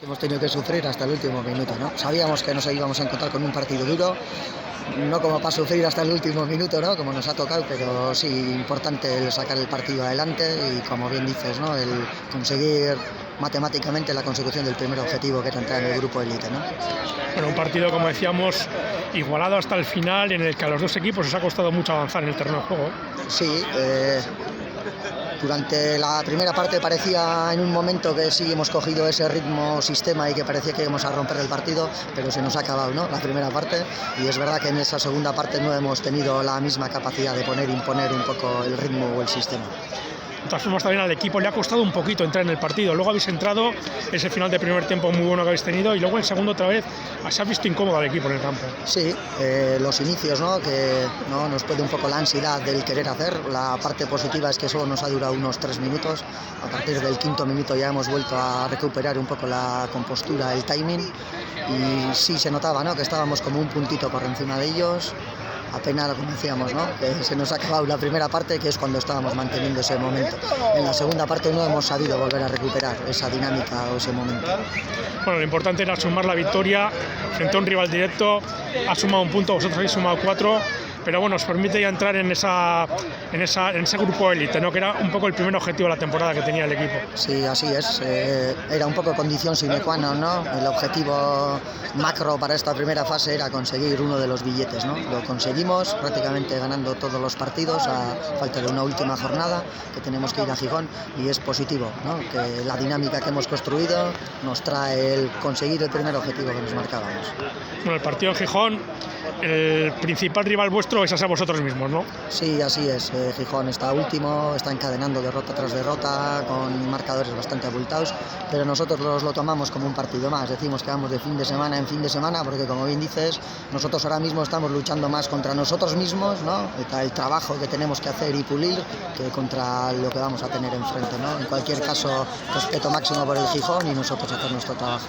Hemos tenido que sufrir hasta el último minuto, ¿no? Sabíamos que nos íbamos a encontrar con un partido duro, no como para sufrir hasta el último minuto, ¿no? Como nos ha tocado, pero sí importante el sacar el partido adelante y, como bien dices, ¿no? El conseguir matemáticamente la consecución del primer objetivo, que era entrar en el grupo élite, ¿no? Bueno, un partido, como decíamos, igualado hasta el final, en el que a los dos equipos os ha costado mucho avanzar en el terreno de juego. Sí, durante la primera parte parecía en un momento que sí hemos cogido ese ritmo, sistema, y que parecía que íbamos a romper el partido, pero se nos ha acabado, ¿no?, la primera parte, y es verdad que en esa segunda parte no hemos tenido la misma capacidad de imponer un poco el ritmo o el sistema. De todas formas, también al equipo le ha costado un poquito entrar en el partido. Luego habéis entrado, ese final de primer tiempo muy bueno que habéis tenido, y luego el segundo otra vez se ha visto incómodo al equipo en el campo. Sí, los inicios, ¿no?, que no nos puede un poco la ansiedad del querer hacer. La parte positiva es que solo nos ha durado unos 3 minutos. A partir del quinto minuto ya hemos vuelto a recuperar un poco la compostura, el timing, y sí se notaba, ¿no?, que estábamos como un puntito por encima de ellos. Apenas lo conocíamos, ¿no?, que se nos ha acabado la primera parte, que es cuando estábamos manteniendo ese momento. En la segunda parte no hemos sabido volver a recuperar esa dinámica o ese momento. Bueno, lo importante era sumar la victoria frente a un rival directo. Ha sumado un punto, vosotros habéis sumado 4, pero bueno, os permite ya entrar en ese grupo élite, ¿no?, que era un poco el primer objetivo de la temporada que tenía el equipo. Sí, así es. Era un poco condición sine qua non, ¿no? El objetivo macro para esta primera fase era conseguir uno de los billetes, ¿no? Lo conseguimos prácticamente ganando todos los partidos a falta de una última jornada, que tenemos que ir a Gijón, y es positivo, ¿no?, que la dinámica que hemos construido nos trae el conseguir el primer objetivo que nos marcábamos. Bueno, el partido en Gijón, el principal rival vuestro es a vosotros mismos, ¿no? Sí, así es. Gijón está último, está encadenando derrota tras derrota con marcadores bastante abultados, pero nosotros lo tomamos como un partido más. Decimos que vamos de fin de semana en fin de semana porque, como bien dices, nosotros ahora mismo estamos luchando más contra nosotros mismos, ¿no?, el trabajo que tenemos que hacer y pulir, que contra lo que vamos a tener enfrente, ¿no? En cualquier caso, respeto máximo por el Gijón y nosotros hacer nuestro trabajo.